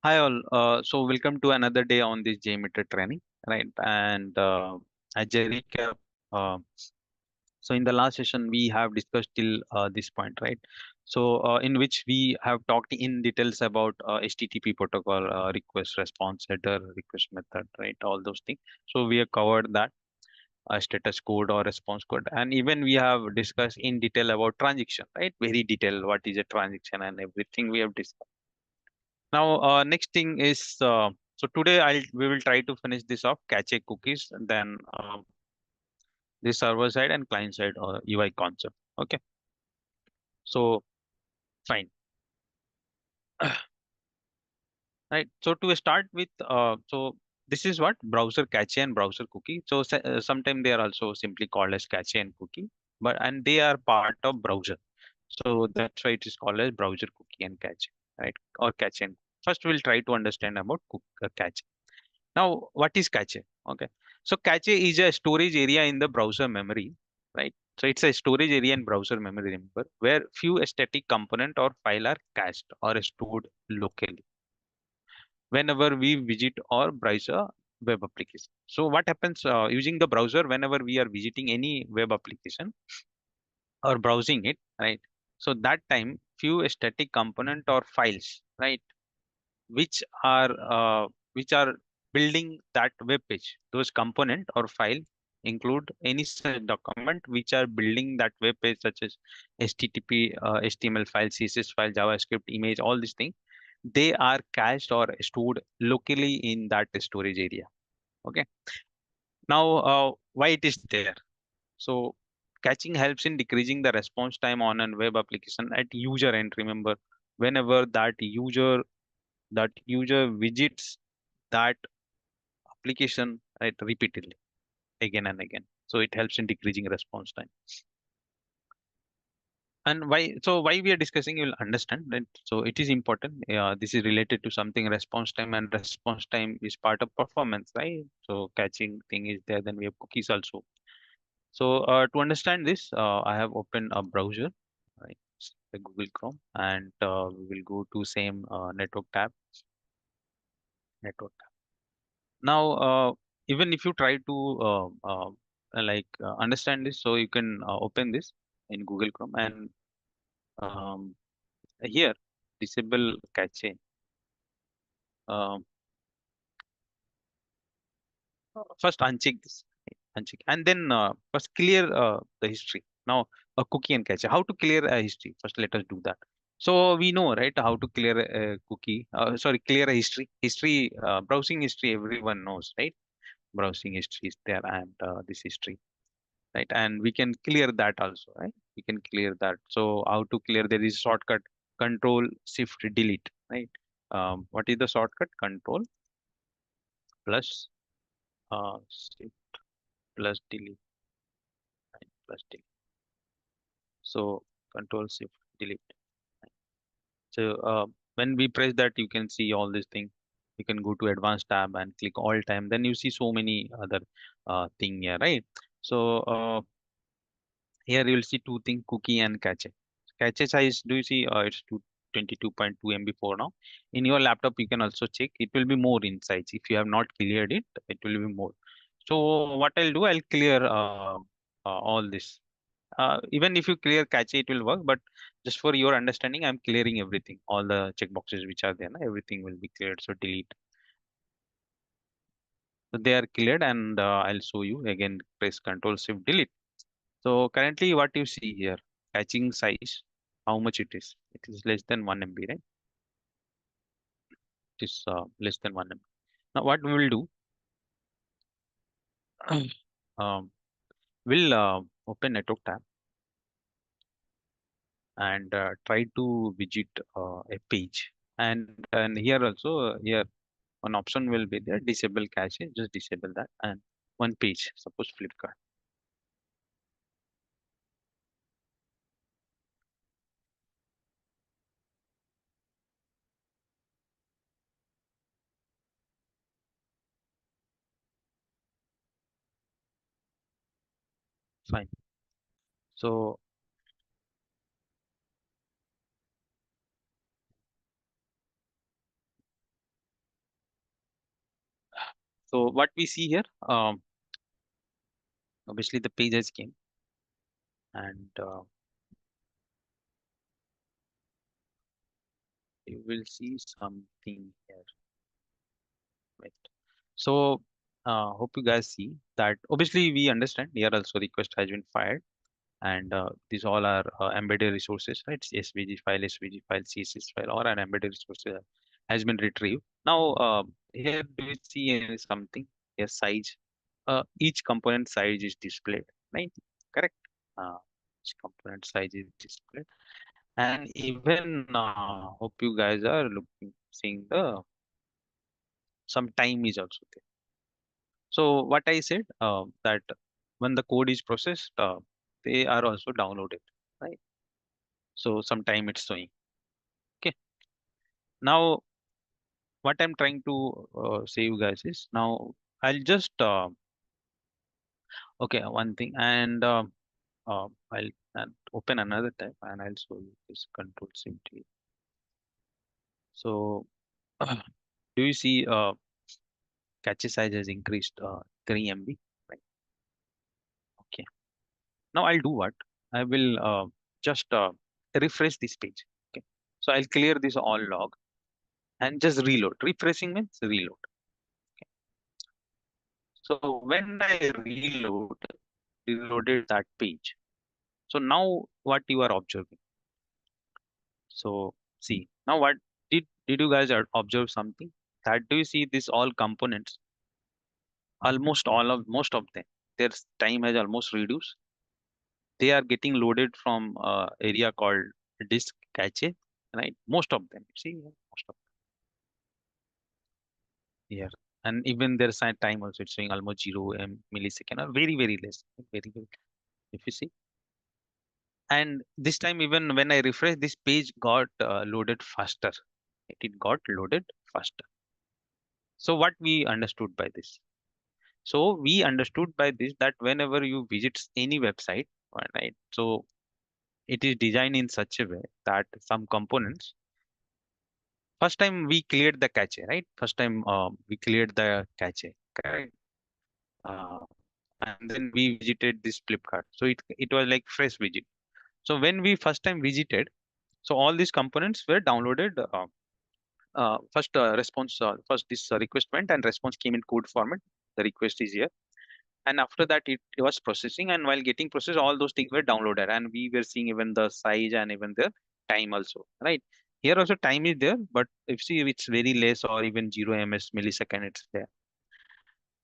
Hi all. So welcome to another day on this JMeter training, right? And as a recap, uh, so in the last session we have discussed till this point, right? So in which we have talked in details about HTTP protocol, request response header, request method, right? All those things. So we have covered that status code or response code, and even we have discussed in detail about transaction, right? Very detailed. What is a transaction and everything we have discussed. Now, next thing is so today we will try to finish this off cache cookies, and then the server side and client side UI concept. Okay, so fine, right? So to start with, so this is what browser cache and browser cookie. So sometimes they are also simply called as cache and cookie, but and they are part of browser. So that's why it is called as browser cookie and cache, right? Or cache and first we'll try to understand about cache. Now, what is cache? Okay. So cache is a storage area in the browser memory, right? So it's a storage area in browser memory, remember, where few static component or file are cached or stored locally whenever we visit or browse a web application. So what happens using the browser whenever we are visiting any web application or browsing it, right? So that time few static component or files, right? which are uh, which are building that web page. Those component or file include any such document which are building that web page, such as HTTP, HTML file, CSS file, JavaScript, image, all these things. They are cached or stored locally in that storage area. Okay. Now, why it is there? So caching helps in decreasing the response time on a web application at user end. Remember, whenever that user visits that application, right, repeatedly again and again, so it helps in decreasing response time. And why we are discussing, you will understand that. So it is important. This is related to something response time, and response time is part of performance, right? So catching thing is there, then we have cookies also. So to understand this, I have opened a browser, right? It's the Google Chrome, and we will go to same network. Now, even if you try to understand this, so you can open this in Google Chrome, and um, here disable cache. Um, First uncheck this, uncheck, and then first clear the history. Now, a cookie and cache. How to clear a history? First, let us do that. So we know, right, how to clear a cookie. Sorry, clear a history. History, browsing history. Everyone knows, right? Browsing history is there, and this history, right? And we can clear that also, right? We can clear that. So how to clear? There is shortcut, Control Shift Delete, right? What is the shortcut? Control plus Shift plus Delete, right? Plus Delete. So Control Shift Delete. So when we press that, you can see all these things. You can go to Advanced tab and click All Time. Then you see so many other thing here, right? So here you will see two things, cookie and cache. Cache size, do you see it's 22.2 MB for now. In your laptop, you can also check. It will be more in size. If you have not cleared it, it will be more. So what I'll do, I'll clear all this. Even if you clear cache, it will work. But just for your understanding, I'm clearing everything. All the checkboxes which are there, na, everything will be cleared. So delete. So they are cleared, and I'll show you again. Press Control Shift Delete. So currently what you see here, catching size, how much it is? It is less than 1 MB, right? It is less than 1 MB. Now what we will do, um, we'll open network tab and try to visit a page. And here also, here one option will be there, disable cache, just disable that. And one page, suppose Flipkart, fine. So So what we see here, obviously the page has came, and you will see something here. Right. So hope you guys see that. Obviously, we understand here also request has been fired, and these all are embedded resources, right? SVG file, CSS file, or an embedded resource has been retrieved. Now, here do you see something? Here, size. Each component size is displayed, right? Correct. Each component size is displayed, and even hope you guys are looking, seeing the some time is also there. So what I said, that when the code is processed, they are also downloaded, right? So sometime it's showing. Okay. Now what I'm trying to say you guys is, now I'll just okay, one thing, and I'll open another tab and I'll show you this control simply. So do you see cache size has increased 3 MB, right? Okay. Now I'll do what? I will just refresh this page. Okay. So I'll clear this all log and just reload. Refreshing means reload. Okay. So when I reloaded that page. So now what you are observing? So see, now what did you guys observe something? That do you see this all components? Almost all of most of them, their time has almost reduced. They are getting loaded from area called disk cache, right? Most of them, see, most of them here, and even their time also it's showing almost 0 millisecond or very less, very. If you see, and this time even when I refresh, this page got loaded faster. It got loaded faster. So what we understood by this? So we understood by this that whenever you visit any website, right? So it is designed in such a way that some components, first time we cleared the cache, right? First time we cleared the cache, correct? Uh, and then we visited this Flipkart. So it was like fresh visit. So when we first time visited, so all these components were downloaded. First response, first this request went and response came in code format. The request is here, and after that it was processing. And while getting processed, all those things were downloaded, and we were seeing even the size and even the time also, right? Here also time is there, but if see it's very less or even 0 ms millisecond it's there.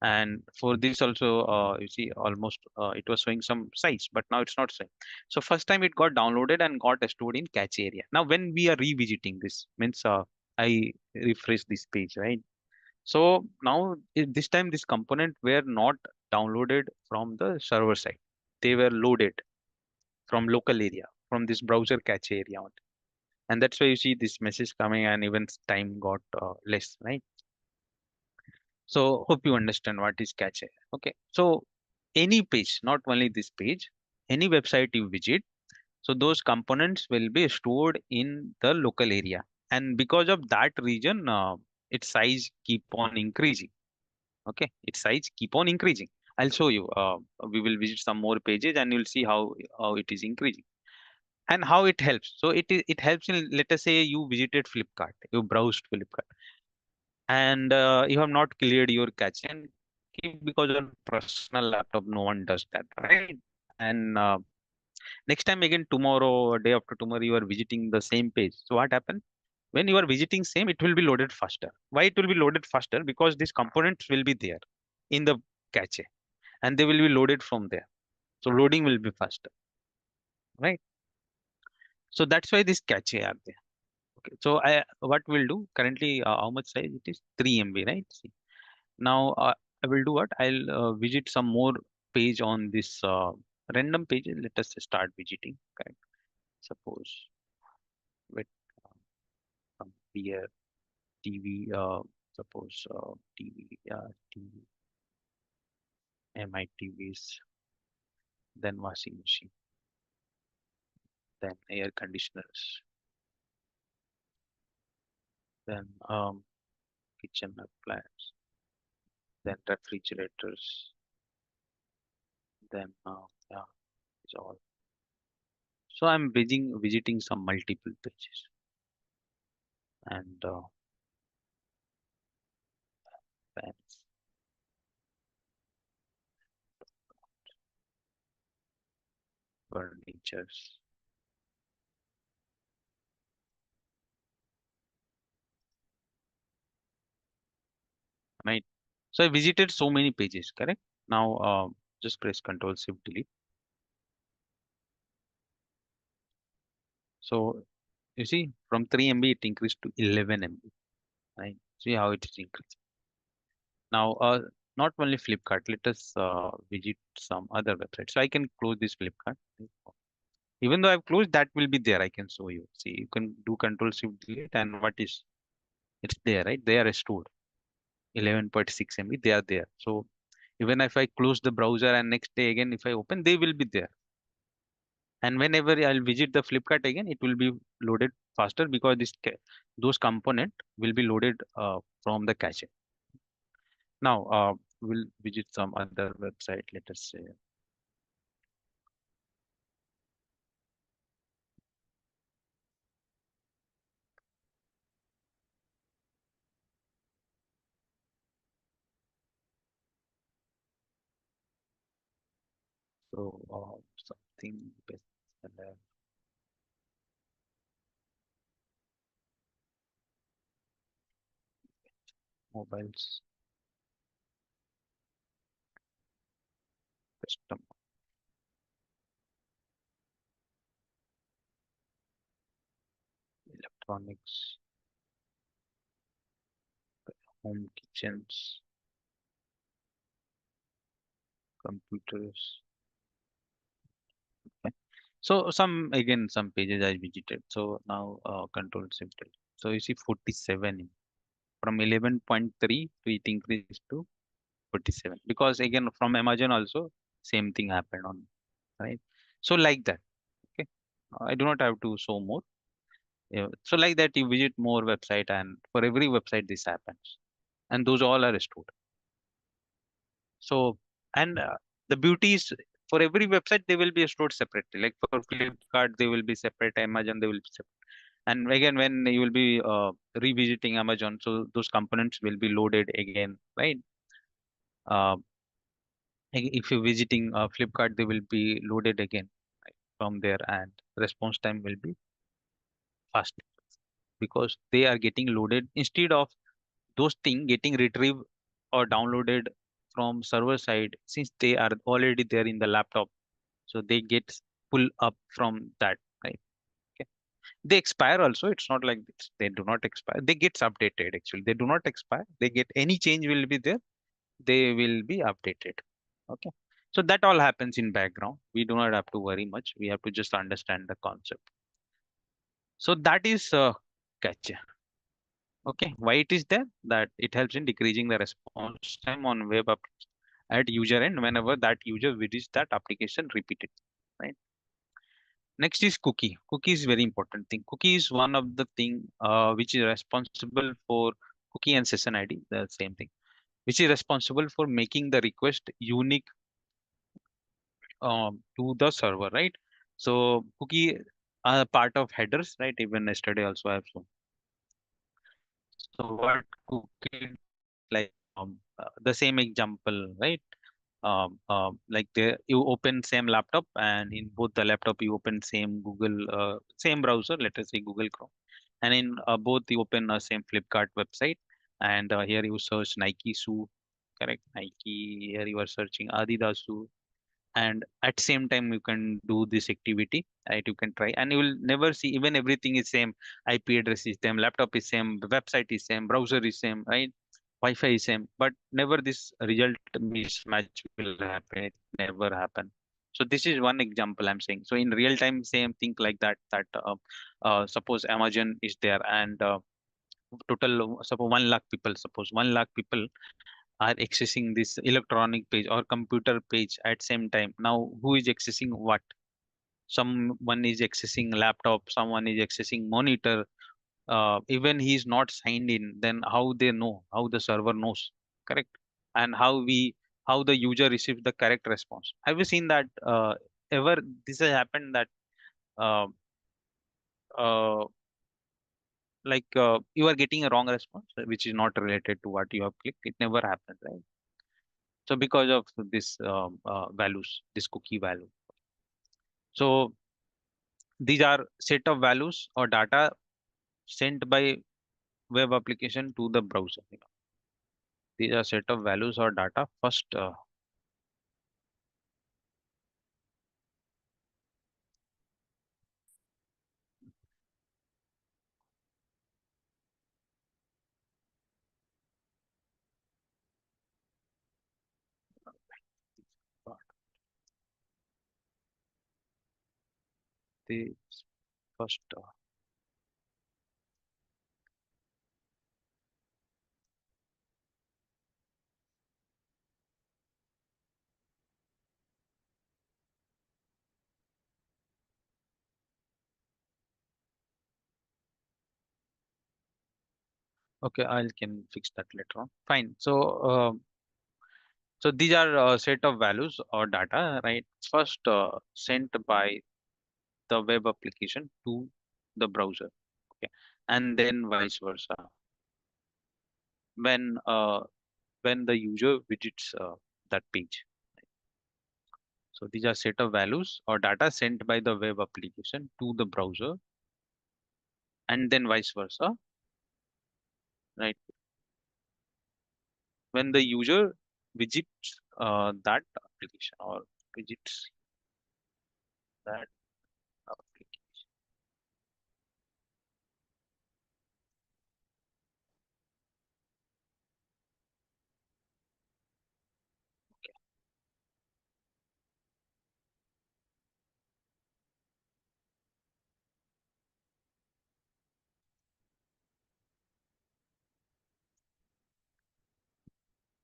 And for this also, you see almost it was showing some size, but now it's not showing. So first time it got downloaded and got stored in cache area. Now when we are revisiting this means, I refresh this page, right? So now this time this component were not downloaded from the server side. They were loaded from local area, from this browser cache area only. And that's why you see this message coming and even time got less, right? So hope you understand what is cache. Okay. So any page, not only this page, any website you visit, so those components will be stored in the local area. And because of that region, its size keep on increasing. Okay, its size keep on increasing. I'll show you. We will visit some more pages and you'll see how it is increasing and how it helps. So it helps in, let us say you visited Flipkart, you browsed Flipkart, and you have not cleared your cache, and because on personal laptop no one does that, right? And next time again tomorrow or day after tomorrow you are visiting the same page. So what happens? When you are visiting same, it will be loaded faster. Why it will be loaded faster? Because these components will be there in the cache and they will be loaded from there. So loading will be faster, right? So that's why this cache are there. Okay. So I what we'll do currently, how much size it is? 3 MB, right? See. Now I will do what? I'll visit some more page on this random page. Let us start visiting. Correct. Suppose with here TV. Suppose TV. TV. MI TVs. Then washing machine. Then air conditioners. Then kitchen appliance, then refrigerators, then yeah, it's all. So I'm visiting some multiple pages and fans, furnitures, right? So I visited so many pages, correct? Now just press Control Shift Delete. So you see from 3 MB it increased to 11 MB, right? See how it is increased. Now not only Flipkart, let us visit some other websites. So I can close this Flipkart. Even though I've closed, that will be there. I can show you. See, you can do Control Shift Delete and what is it's there, right? They are stored 11.6 MB. They are there. So even if I close the browser and next day again if I open, they will be there. And whenever I'll visit the Flipkart again, it will be loaded faster because those component will be loaded from the cache. Now we'll visit some other website. Let us say so something bestseller mobiles custom electronics home kitchens computers. Okay. So some again some pages I visited. So now Control Shift Delete. So you see 47 from 11.3 to it increased to 47 because again from Amazon also same thing happened on, right? So like that. Okay. I do not have to show more. Yeah. So like that you visit more website and for every website this happens and those all are stored. So and the beauty is for every website they will be stored separately. Like for Flipkart they will be separate, Amazon they will be separate. And again when you will be revisiting Amazon, so those components will be loaded again, right? Uh, if you're visiting Flipkart, they will be loaded again, right, from there, and response time will be fast because they are getting loaded instead of those things getting retrieved or downloaded from server side since they are already there in the laptop. So they get pull up from that, right? Okay. They expire also. It's not like this. They do not expire. They gets updated actually. They do not expire. They get any change will be there. They will be updated. Okay. So that all happens in background. We do not have to worry much. We have to just understand the concept. So that is catch. Okay. Why it is there? That it helps in decreasing the response time on web app at user end whenever that user visits that application repeated. Right. Next is cookie. Cookie is very important thing. Cookie is one of the thing which is responsible for cookie and session ID, the same thing, which is responsible for making the request unique to the server, right? So cookie are part of headers, right? Even yesterday also I have shown. So what cookie like the same example, right? Like you open same laptop and in both the laptop you open same Google, same browser, let us say Google Chrome, and in both you open same Flipkart website, and here you search Nike shoe, correct? Nike, here you are searching Adidas shoe, and at same time you can do this activity, right? You can try and you will never see even everything is same, IP address is same, laptop is same, the website is same, browser is same, right? Wi-Fi is same, but never this result mismatch will happen. It never happen. So this is one example I'm saying. So in real time same thing like that, suppose Amazon is there and total suppose 1 lakh people, suppose 1 lakh people are accessing this electronic page or computer page at same time. Now, who is accessing what? Someone is accessing laptop, someone is accessing monitor. Even he is not signed in, then how they know? How the server knows? Correct? and how the user receives the correct response. Have you seen that ever this has happened that uh, uh, you are getting a wrong response which is not related to what you have clicked? It never happens, right? So because of this values, this cookie value. So these are set of values or data sent by web application to the browser. These are set of values or data first. The first. Okay, I can fix that later on. Fine. So these are a set of values or data, right? First sent by the web application to the browser. Okay, and then vice versa. When uh, when the user visits that page. So these are set of values or data sent by the web application to the browser, and then vice versa, right? When the user visits that application or visits that application.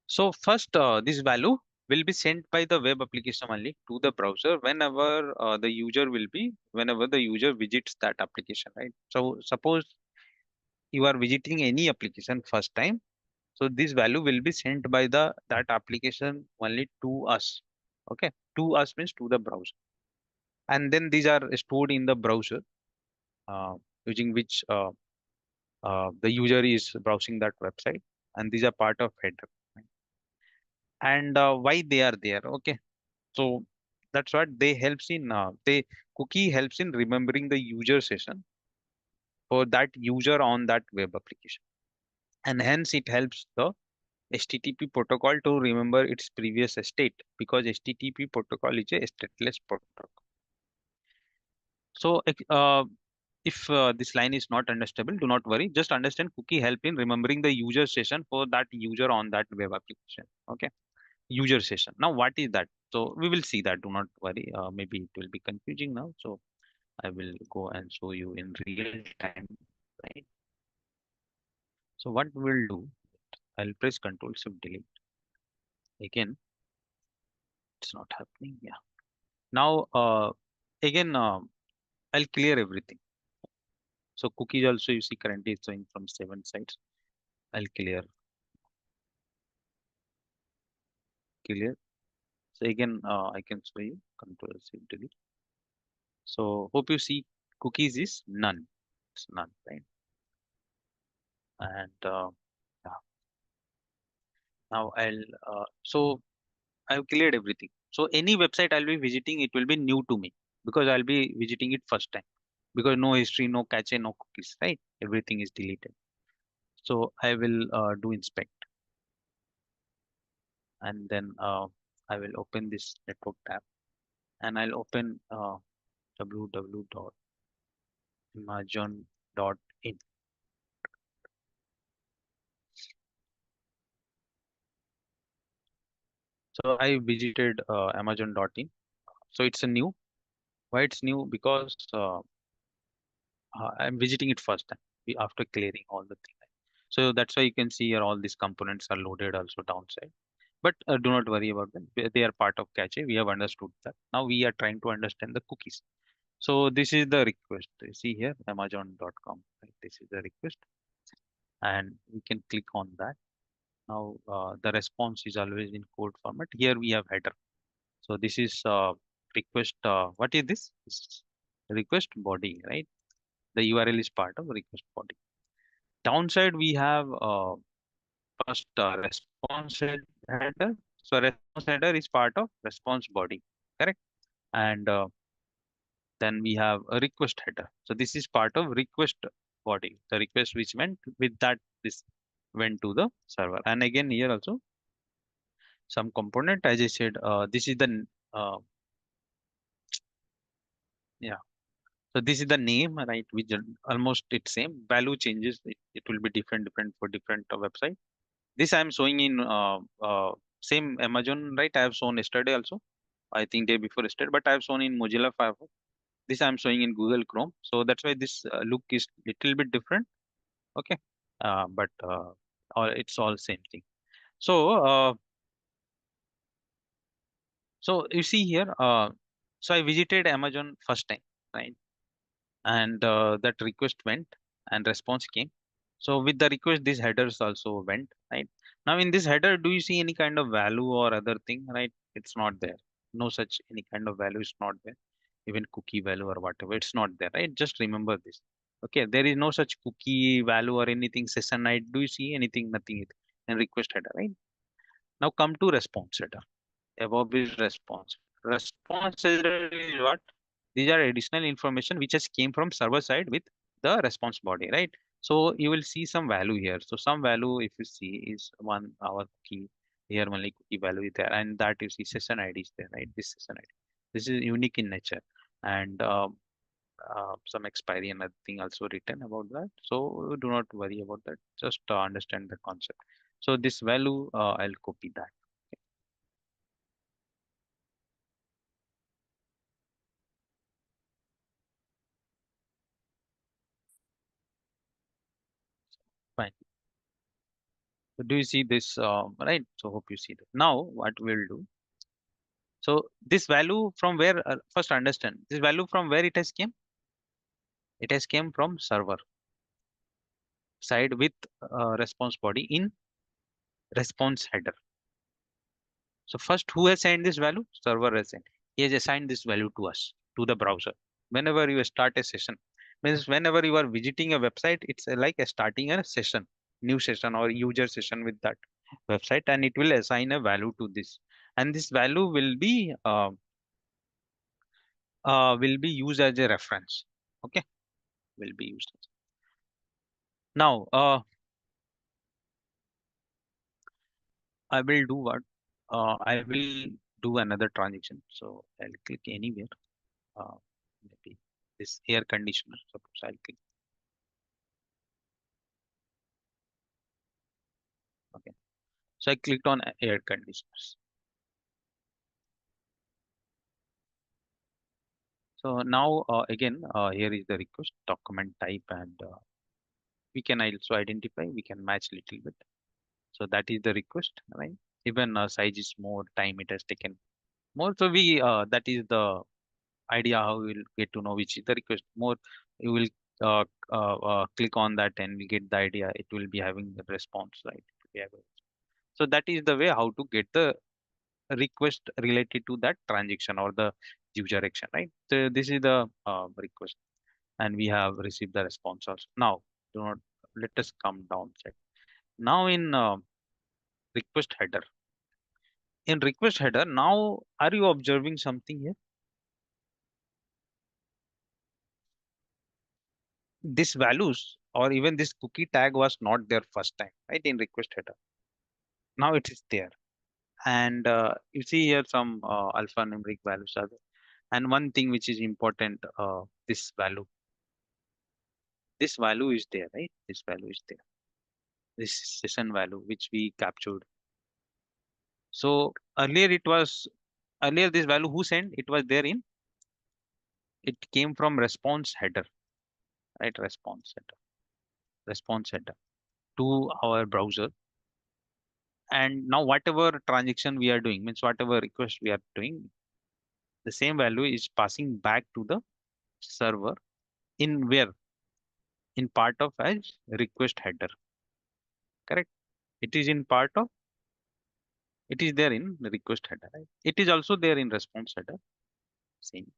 So first, this value will be sent by the web application only to the browser whenever the user visits that application, right? So suppose you are visiting any application first time, so this value will be sent by the that application only to us. Okay, to us means to the browser, and then these are stored in the browser uh, using which the user is browsing that website, and these are part of header. And why they are there? Okay, so that's what they helps in they cookie helps in remembering the user session for that user on that web application, and hence it helps the HTTP protocol to remember its previous state, because HTTP protocol is a stateless protocol. So if this line is not understandable, do not worry. Just understand cookie help in remembering the user session for that user on that web application. Okay, user session. Now, what is that? So we will see that. Do not worry. Maybe it will be confusing now. So I will go and show you in real time. Right. So what we'll do? I'll press Control Shift Delete again. It's not happening. Yeah. Now again I'll clear everything. So cookies also you see currently it's showing from 7 sites. I'll clear. So again I can show you Control Shift Delete. So hope you see cookies is none. It's none, right? And yeah, now so I've cleared everything. So any website I'll be visiting, it will be new to me because I'll be visiting it first time, because no history, no cache, no cookies, right? Everything is deleted. So I will do inspect, and then I will open this network tab, and I'll open www.amazon.in. So I visited amazon.in. So it's a new. Why it's new? Because I'm visiting it first time after clearing all the things. So that's why you can see here all these components are loaded also downside. But do not worry about them. They are part of cache. We have understood that. Now we are trying to understand the cookies. So this is the request. You see here, Amazon.com. Right? This is the request, and we can click on that. Now the response is always in code format. Here we have header. So this is request. What is this? This is request body, right? The URL is part of request body. Downside we have first response header. So response header is part of response body, correct? And then we have a request header. So this is part of request body. The request which went with that, this went to the server. And again here also some component, as I said, this is the yeah. So this is the name, right? Which almost it's same. Value changes. It will be different for different website. This I am showing in same Amazon, right? I have shown yesterday also. I think day before yesterday, but I have shown in Mozilla Firefox. This I am showing in Google Chrome. So that's why this look is little bit different. Okay, but it's all same thing. So so you see here. So I visited Amazon first time, right? And that request went and response came. So with the request, these headers also went, right? Now in this header, do you see any kind of value or other thing, right? It's not there. No such any kind of value is not there. Even cookie value or whatever, it's not there, right? Just remember this. Okay, there is no such cookie value or anything session ID. Do you see anything? Nothing in request header, right? Now come to response header. Above is response. Response header is what? These are additional information which has came from server side with the response body, right? So you will see some value here. So some value, if you see, is one our key here only cookie value is there, and that you see session ID is there, right? This session ID. This is unique in nature, and some expiry and nothing also written about that. So do not worry about that. Just understand the concept. So this value, I'll copy that. Fine. So do you see this, right? So hope you see that. Now what we'll do. So this value from where, first understand this value from where it has came. It has came from server side with response body in response header. So first who has assigned this value? Server has assigned. He has assigned this value to us, to the browser. Whenever you start a session, means whenever you are visiting a website, it's like a starting a session, new session or user session with that website, and it will assign a value to this. And this value will be used as a reference. Okay, will be used. Now, I will do what? I will do another transaction. So I'll click anywhere. Uh, Maybe this air conditioner. Suppose I'll click. Okay. So I clicked on air conditioners. So now again, here is the request document type, and we can also identify. We can match little bit. So that is the request, right? Even size is more, time it has taken more. So we that is the idea how we will get to know which is the request. More you will click on that and we get the idea. It will be having the response, right? We have so that is the way how to get the request related to that transaction or the user action, right? So this is the request, and we have received the response also. Now, do not let us come down. Check. Now in request header. In request header, now are you observing something here? This values or even this cookie tag was not there first time, right? In request header. Now it is there. And you see here some alphanumeric values are there. And one thing which is important, this value is there, right? This value is there. This session value which we captured. So earlier this value who sent it was there in it came from response header, right? Response header to our browser. And now whatever transaction we are doing means whatever request we are doing, the same value is passing back to the server in where in part of as request header, correct? It is in part of, it is there in the request header, right? It is also there in response header. Same.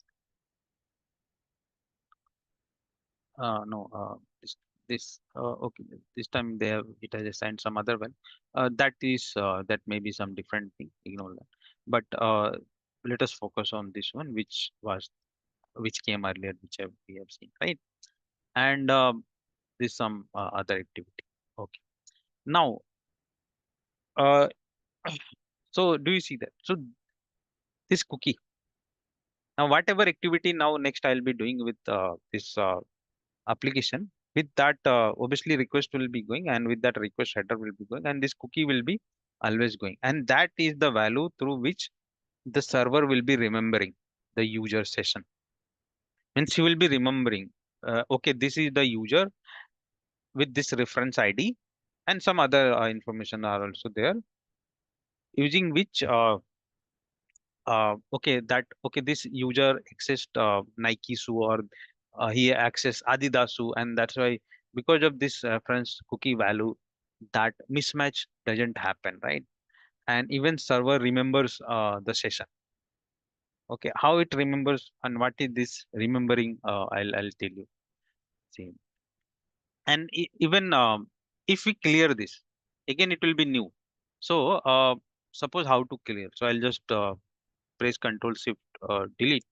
No, okay. This time they have, it has assigned some other one. That may be some different thing. Ignore that. But let us focus on this one, which came earlier, we have seen, right? And this some other activity. Okay. Now, uh, so do you see that? So this cookie. Now, whatever activity now next I'll be doing with this application, with that obviously request will be going, and with that request header will be going, and this cookie will be always going, and that is the value through which the server will be remembering the user session. Means you will be remembering, okay, this is the user with this reference ID, and some other information are also there, using which okay, this user accessed Nike shoe, or he accessed Adidas shoe, and that's why, because of this reference cookie value, that mismatch doesn't happen, right? And even server remembers the session. Okay, how it remembers and what is this remembering, I'll tell you. See, and even if we clear this, again it will be new. So suppose how to clear, so I'll just press Control Shift Delete.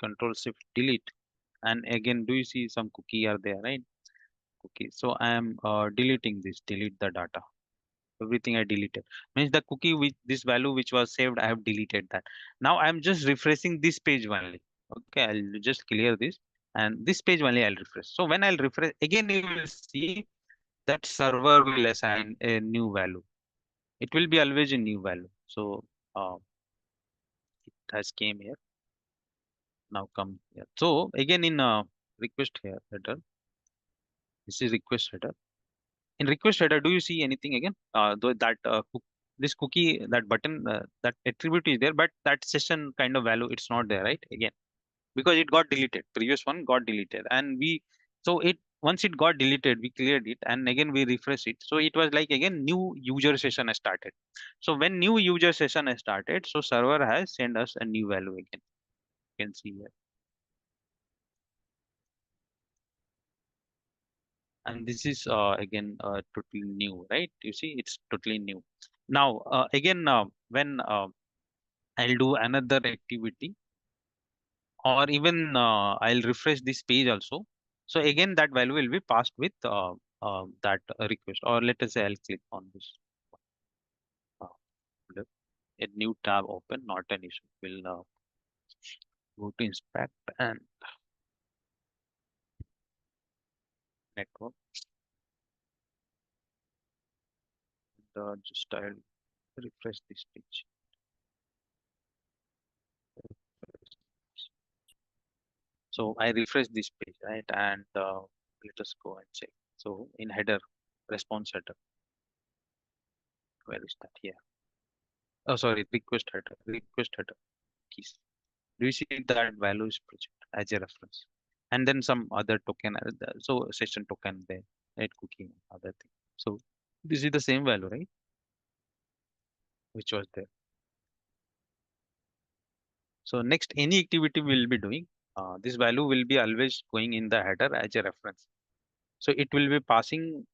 Control Shift Delete, and again, do you see some cookie are there, right? Cookie. So I am deleting this. Delete the data. Everything I deleted. Means the cookie with this value which was saved, I have deleted that. Now I am just refreshing this page only. Okay, I'll just clear this, and this page only I'll refresh. So when I'll refresh again, you will see that server will assign a new value. It will be always a new value. So it has came here. Now come here. So again in request here header. This is request header. In request header, do you see anything again? Though that this cookie, that button, that attribute is there, but that session kind of value, it's not there, right? Again, because it got deleted. Previous one got deleted, and so it once it got deleted, we cleared it, and again we refresh it. So it was like again new user session has started. So when new user session has started, so server has sent us a new value again. You can see here, and this is again totally new, right? You see, it's totally new. Now again, when I'll do another activity, or even I'll refresh this page also. So again, that value will be passed with that request. Or let us say I'll click on this. Uh, folder. A new tab open, not an issue. We'll go to inspect and network. Just I'll refresh this page. So I refresh this page, right? And let us go and check. So in header, response header, where is that? Here. Oh, sorry, request header keys. Do you see that value is project as a reference? And then some other token, so session token there, right? Cookie, other thing. So this is the same value, right? Which was there. So next, any activity we'll be doing, this value will be always going in the header as a reference. So it will be passing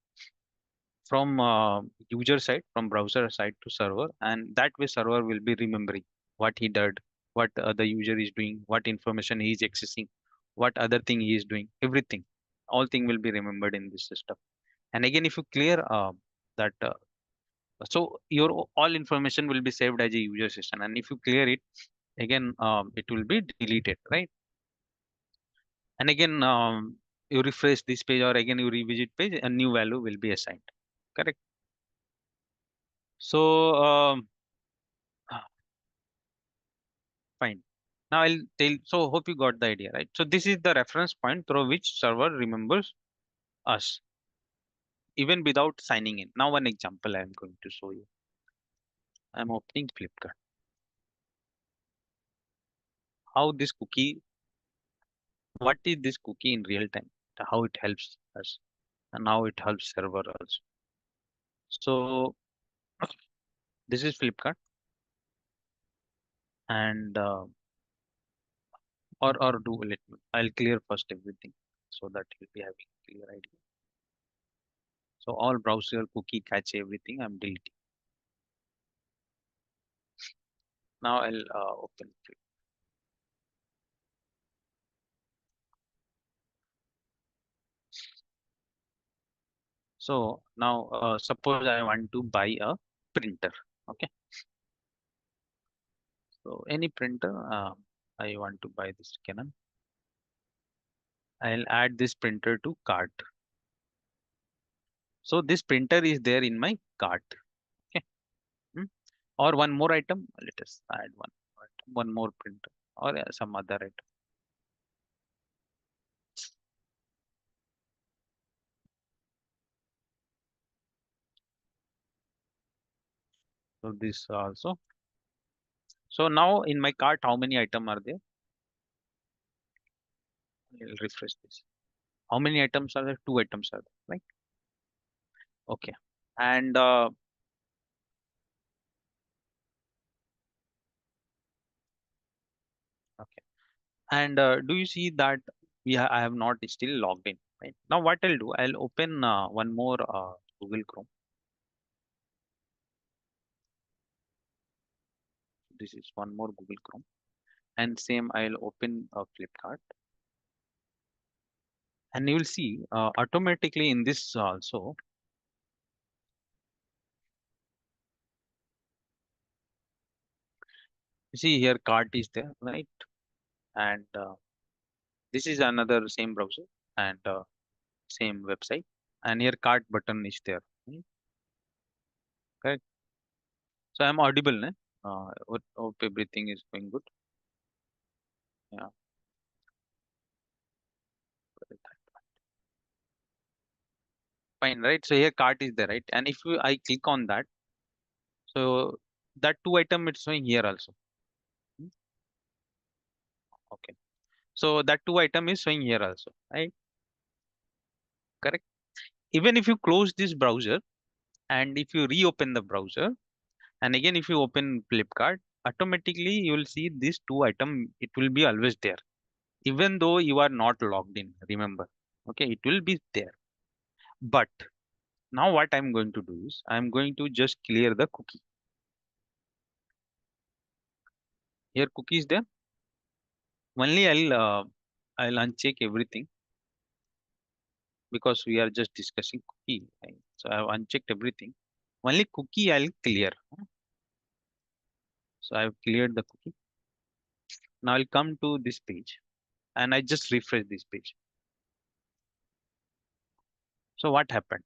from user side, from browser side to server, and that way server will be remembering what he did, what the user is doing, what information he is accessing, what other thing he is doing, everything, all thing will be remembered in this system. And again, if you clear that so your all information will be saved as a user session, and if you clear it again, it will be deleted, right? And again, you refresh this page, or again you revisit page, a new value will be assigned, correct? So fine. Now I'll tell. So hope you got the idea, right? So this is the reference point through which server remembers us, even without signing in. Now one example I am going to show you. I'm opening Flipkart. How this cookie, what is this cookie in real time? How it helps us. and now it helps server also. So this is Flipkart, and or do let me. I'll clear first everything so that you'll be having clear idea. So all browser cookie cache everything I'm deleting. Now I'll open Flip. So now suppose I want to buy a printer. Okay. So any printer, I want to buy this Canon. I'll add this printer to cart. So this printer is there in my cart. Okay. Hmm. Or one more item. Let us add one more printer or some other item. So this also. So now in my cart, how many items are there? I'll refresh this. How many items are there? Two items are there, right? Okay. And okay. And do you see that I have not still logged in, right? Now what I'll do, I'll open one more Google Chrome. This is one more Google Chrome, and same I'll open Flipkart, and you will see automatically in this also. You see here cart is there, right? And this is another same browser and same website, and here cart button is there. Right? Correct. So I'm audible, ne? Hope everything is going good. Yeah. Fine, right? So here cart is there, right? And if I click on that, so that two item it's showing here also. Hmm, okay. So that two item is showing here also, right? Correct. Even if you close this browser and if you reopen the browser and again if you open Flipkart, automatically you will see these two item. It will be always there, even though you are not logged in. Remember, okay? It will be there. But now what I'm going to do is I'm going to just clear the cookie. Here cookie is there. Only I'll uncheck everything because we are just discussing cookie. Right? So I have unchecked everything. Only cookie I'll clear. So I've cleared the cookie. Now I'll come to this page and I just refresh this page. So what happened?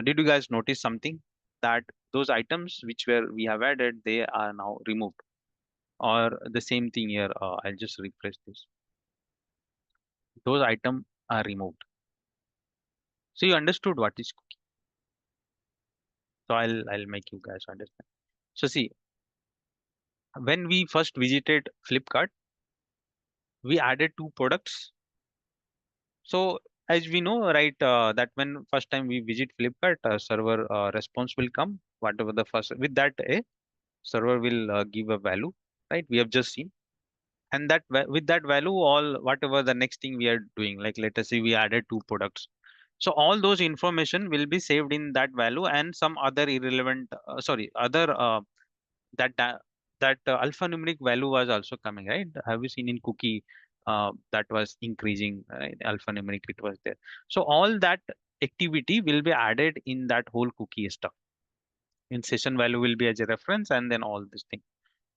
Did you guys notice something? That those items which were we have added, they are now removed. Or the same thing here. I'll just refresh this. Those items are removed. So you understood what is cookie. So I'll make you guys understand. So see, when we first visited Flipkart, we added two products. So as we know, right, that when first time we visit Flipkart, server response will come. Whatever the first with that, a server will give a value, right? We have just seen, and with that value, all whatever the next thing we are doing, like let us say we added two products. So all those information will be saved in that value, and some other irrelevant, sorry, other that that alphanumeric value was also coming, right? Have you seen in cookie that was increasing, right? Alphanumeric it was there. So all that activity will be added in that whole cookie stuff. In session value will be as a reference, and then all this thing.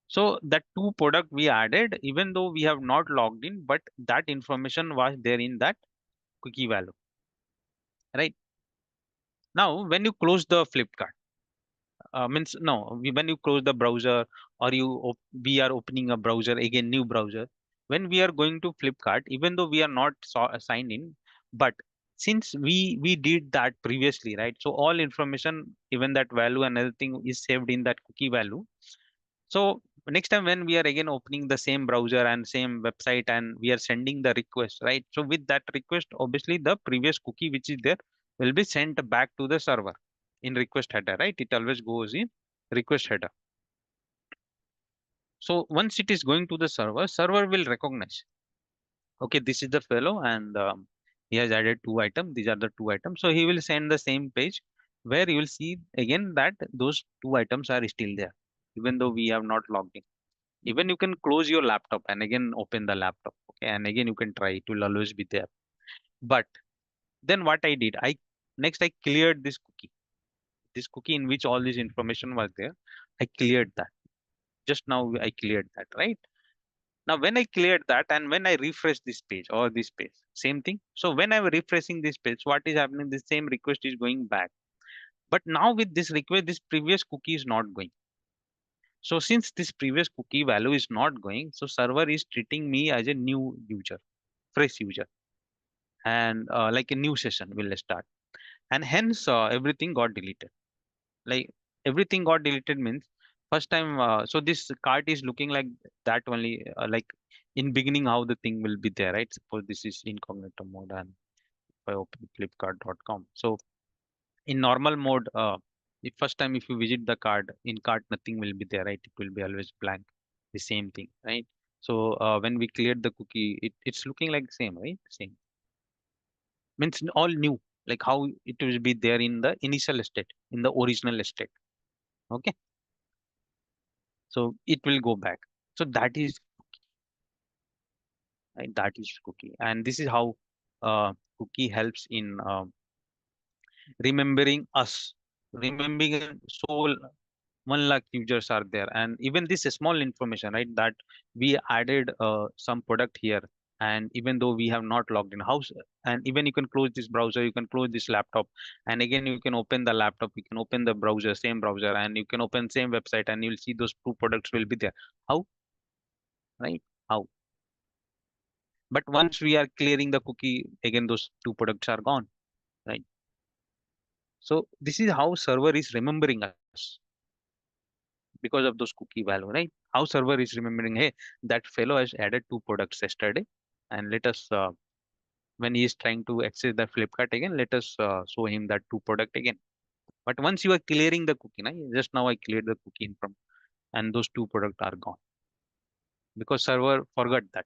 So that two product we added, even though we have not logged in, but that information was there in that cookie value, right? Now when you close the Flipkart, means no when you close the browser or we are opening a browser again, new browser, when we are going to Flipkart, even though we are not signed in, but since we did that previously, right? So all information, even that value and everything is saved in that cookie value. So next time when we are again opening the same browser and same website and we are sending the request, right? So with that request, obviously the previous cookie which is there will be sent back to the server in request header, right? It always goes in request header. So once it is going to the server, server will recognize, okay, this is the fellow and he has added two items. These are the two items. So he will send the same page where you will see again that those two items are still there, even though we have not logged in. Even you can close your laptop and again open the laptop, okay, and again you can try. It will always be there. But then what I did, I next I cleared this cookie in which all this information was there. I cleared that. Just now I cleared that, right? Now, when I cleared that and when I refresh this page or this page, same thing. So when I'm refreshing this page, what is happening? The same request is going back. But now with this request, this previous cookie is not going. So since this previous cookie value is not going, so server is treating me as a new user, fresh user, and like a new session will start. And hence everything got deleted. Like everything got deleted means first time. So this cart is looking like that only, like in beginning how the thing will be there, right? Suppose this is incognito mode and if I open flipkart.com. So in normal mode, the first time if you visit the card in cart, nothing will be there, right? It will be always blank, the same thing, right? So when we cleared the cookie, it's looking like same, right? Same means all new, like how it will be there in the initial state, in the original state. Okay, so it will go back. So that is right, that is cookie, and this is how cookie helps in remembering us, remembering so 1 lakh users are there, and even this small information, right, that we added some product here, and even though we have not logged in house, and even you can close this browser, you can close this laptop, and again you can open the laptop, you can open the browser, same browser, and you can open same website, and you'll see those two products will be there. How, right? How? But once we are clearing the cookie, again those two products are gone, right? So this is how server is remembering us because of those cookie value, right? How server is remembering, hey, that fellow has added two products yesterday, and let us when he is trying to access the Flipkart again, let us show him that two product again. But once you are clearing the cookie, na, just now I cleared the cookie in from, and those two products are gone because server forgot that.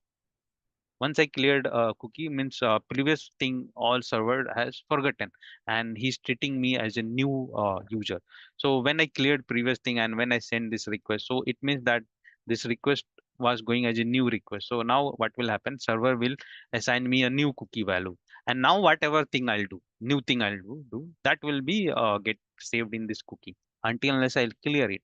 Once I cleared a cookie means previous thing all server has forgotten, and he's treating me as a new user. So when I cleared previous thing and when I send this request, so it means that this request was going as a new request. So now what will happen? Server will assign me a new cookie value, and now whatever thing I'll do, new thing I'll do that will be get saved in this cookie until unless I'll clear it,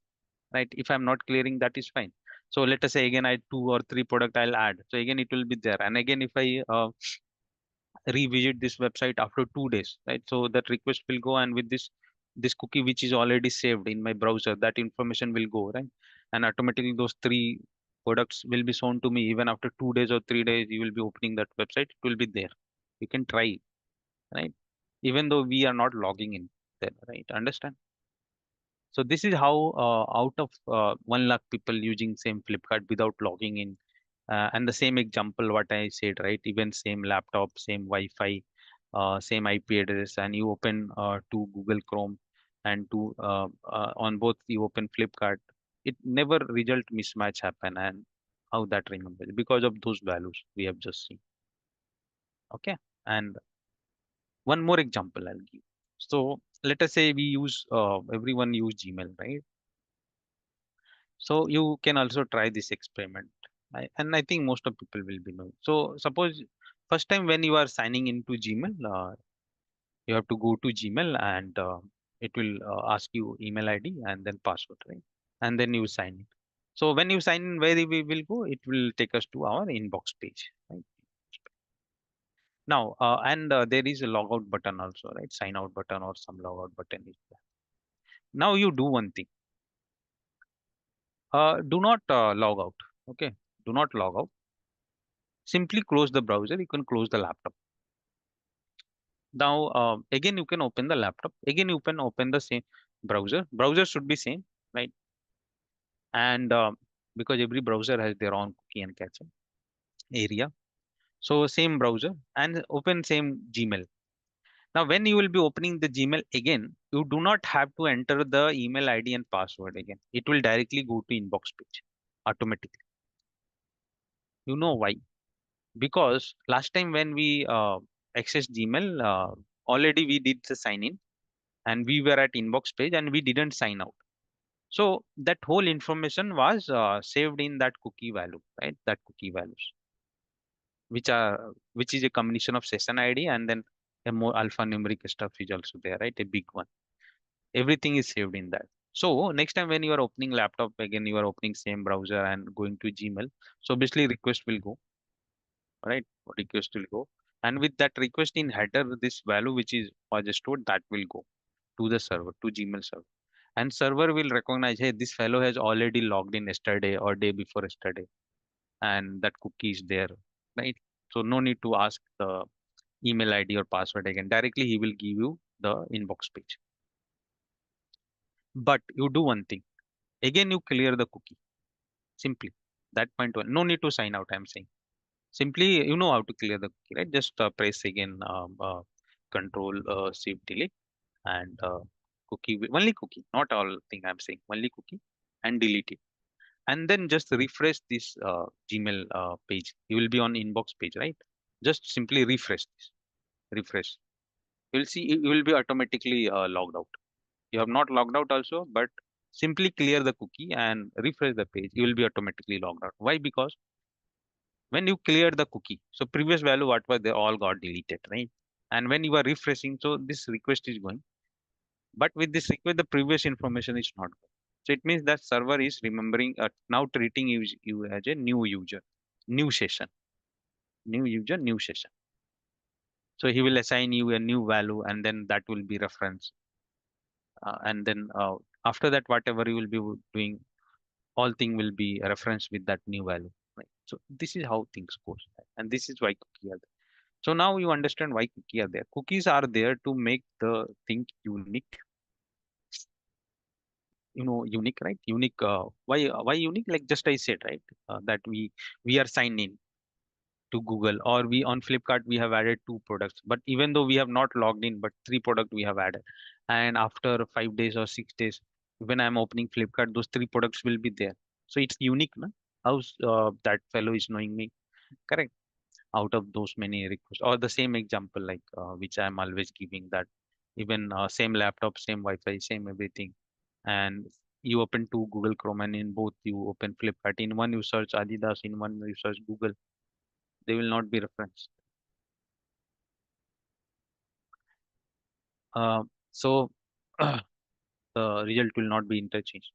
right? If I'm not clearing, that is fine. So let us say again I two or three product I'll add, so again it will be there, and again if I revisit this website after 2 days, right, so that request will go, and with this cookie which is already saved in my browser, that information will go, right, and automatically those three products will be shown to me. Even after 2 days or 3 days you will be opening that website, it will be there. You can try, right, even though we are not logging in there, right? Understand? So this is how out of 1 lakh people using same Flipkart without logging in, and the same example what I said, right? Even same laptop, same Wi-Fi, same IP address, and you open to Google Chrome, and to on both you open Flipkart. It never result mismatch happen, and how that remembers because of those values we have just seen. Okay, and one more example I'll give. So let us say we use everyone use Gmail, right? So you can also try this experiment. And I think most of people will be knowing. So suppose first time when you are signing into Gmail, you have to go to Gmail, and it will ask you email ID and then password, right? And then you sign in. So when you sign in, where we will go? It will take us to our inbox page, right? Now, and there is a logout button also, right? Sign out button or some logout button is there. Now you do one thing. Do not log out. Okay. Do not log out. Simply close the browser. You can close the laptop. Now, again, you can open the laptop. Again, you can open the same browser. Browser should be same, right? And because every browser has their own cookie and cache area. So same browser and open same Gmail. Now, when you will be opening the Gmail again, you do not have to enter the email ID and password again. It will directly go to inbox page automatically. You know why? Because last time when we accessed Gmail, already we did the sign in and we were at inbox page and we didn't sign out. So that whole information was saved in that cookie value, right? That cookie values, which is a combination of session ID and then a more alphanumeric stuff is also there, right? A big one. Everything is saved in that. So next time when you are opening laptop again, you are opening same browser and going to Gmail. So obviously request will go, right? Request will go. And with that request in header, this value which is was stored, that will go to the server, to Gmail server. And server will recognize, hey, this fellow has already logged in yesterday or day before yesterday, and that cookie is there, right? So no need to ask the email ID or password again. Directly he will give you the inbox page. But you do one thing. Again, you clear the cookie. Simply. That point one. No need to sign out, I'm saying. Simply, you know how to clear the cookie, right? Just press again control shift delete and only cookie, not all thing I'm saying, only cookie and delete it. And then just refresh this Gmail page. You will be on inbox page, right? Just simply refresh this. Refresh. You'll see you will be automatically logged out. You have not logged out also, but simply clear the cookie and refresh the page. You will be automatically logged out. Why? Because when you clear the cookie, so previous value what was they all got deleted, right? And when you are refreshing, so this request is going, but with this request, the previous information is not going. So it means that server is remembering now treating you as a new user, new session, new user, new session. So he will assign you a new value, and then that will be reference, and then after that, whatever you will be doing, all thing will be referenced with that new value, right? So this is how things goes, and this is why cookie are there. So now you understand why cookie are there. Cookies are there to make the thing unique, unique, right? Unique. Why unique? Like just I said, right? That we are signed in to Google, or we on Flipkart we have added two products, but even though we have not logged in, but three product we have added, and after 5 days or 6 days, when I'm opening Flipkart, those three products will be there. So it's unique, na? How's that fellow is knowing me? Correct. Out of those many requests, or the same example like which I'm always giving, that even same laptop, same Wi-Fi, same everything, and you open two Google Chrome, and in both you open Flipkart. In one you search Adidas, in one you search Google. They will not be referenced. So the result will not be interchanged.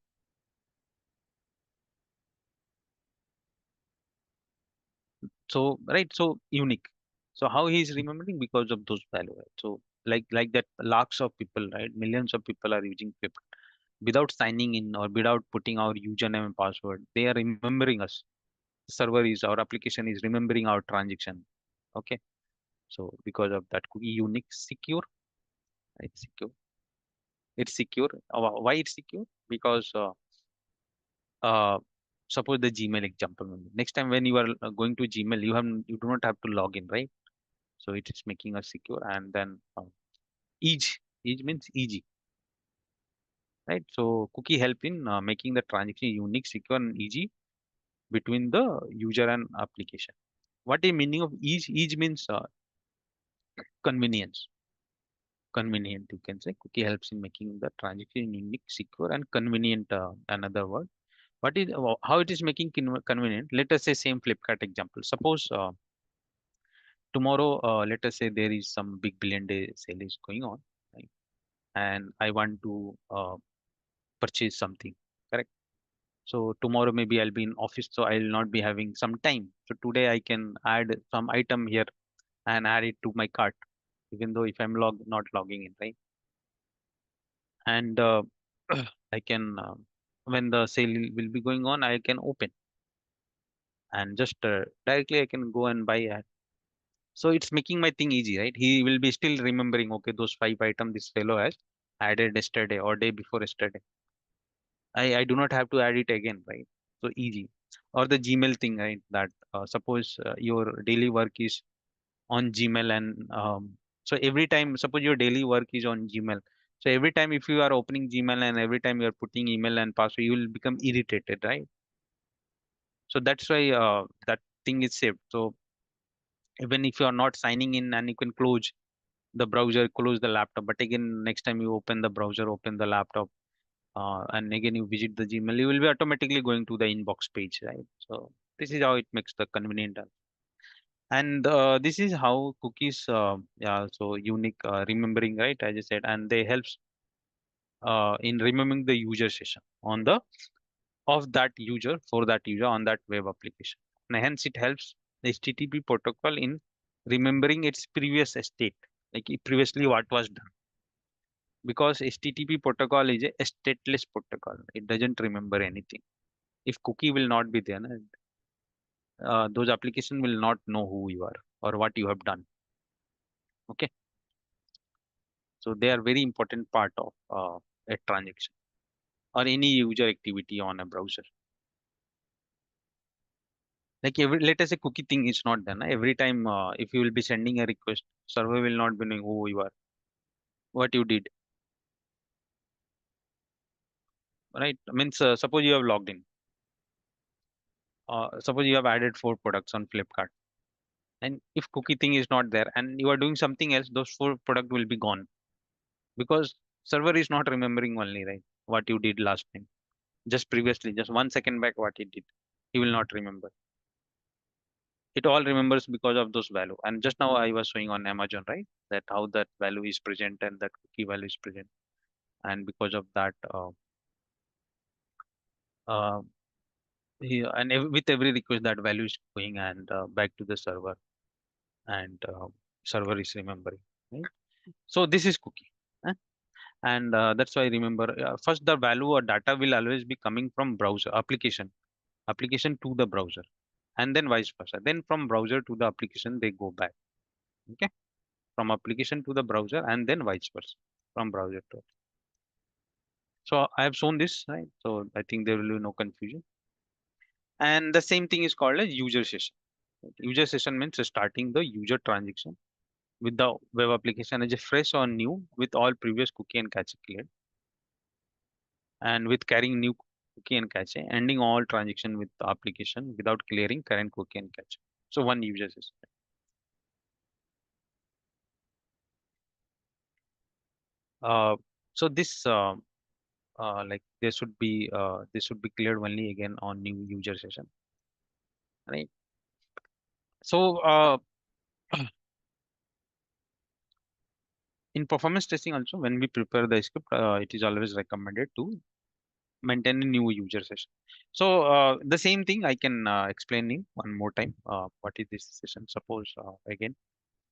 So right, so unique. So how he is remembering? Because of those value, right? So like that, lakhs of people, right? Millions of people are using Flipkart without signing in or without putting our username and password. They are remembering us. Server is our application is remembering our transaction. Okay. So because of that, cookie unique, secure. It's secure. It's secure. Why it's secure? Because uh, suppose the Gmail example only. Next time when you are going to Gmail, you do not have to log in, right? So it is making us secure. And then each means easy, right? So cookie help in making the transaction unique, secure, and easy between the user and application. What is meaning of ease? Ease means convenience. Convenient, you can say. Cookie helps in making the transaction unique, secure, and convenient. Another word. What is how it is making convenient? Let us say same Flipkart example. Suppose tomorrow, let us say there is some big billion day sale is going on, right? And I want to purchase something. Correct. So tomorrow maybe I'll be in office, so I'll not be having some time. So today I can add some item here and add it to my cart, even though if I'm not logging in, right? And I can when the sale will be going on, I can open and just directly I can go and buy it. So it's making my thing easy, right? He will be still remembering, okay, those five items this fellow has added yesterday or day before yesterday. I do not have to add it again, right? So easy. Or the Gmail thing, right? That suppose your daily work is on Gmail, and so every time, suppose your daily work is on Gmail. So every time if you are opening Gmail and every time you are putting email and password, you will become irritated, right? So that's why that thing is saved. So even if you are not signing in, and you can close the browser, close the laptop, but again next time you open the browser, open the laptop, and again you visit the Gmail, you will be automatically going to the inbox page, right? So this is how it makes the convenient. And this is how cookies, yeah, so unique remembering, right? As I said, and they helps in remembering the user session on the of that user for that user on that web application. And hence it helps the HTTP protocol in remembering its previous state, like previously what was done. Because HTTP protocol is a stateless protocol. It doesn't remember anything. If cookie will not be there, those application will not know who you are or what you have done. Okay, so they are very important part of a transaction or any user activity on a browser. Like every, let us say cookie thing is not done. Every time if you will be sending a request, server will not be knowing who you are, what you did, right? Means suppose you have logged in. Suppose you have added 4 products on Flipkart, and if cookie thing is not there and you are doing something else, those 4 product will be gone because server is not remembering only, right, what you did last time, just previously, just 1 second back what you did. He will not remember. It all remembers because of those value. And just now I was showing on Amazon, right, that how that value is present and that cookie value is present, and because of that uh, with every request that value is going and back to the server, and server is remembering, right? So this is cookie. eh? And that's why I remember, first the value or data will always be coming from browser application to the browser, and then vice versa, then from browser to the application they go back. Okay, from application to the browser and then vice versa, from browser to. So I have shown this, right? So I think there will be no confusion. And the same thing is called as user session. User session means starting the user transaction with the web application as a fresh or new with all previous cookie and cache cleared, and with carrying new cookie and cache, ending all transaction with the application without clearing current cookie and cache. So one user session. Uh, so this should be cleared only again on new user session, right? So in performance testing also, when we prepare the script, it is always recommended to maintain a new user session. So the same thing I can explain you one more time. What is this session? Suppose again,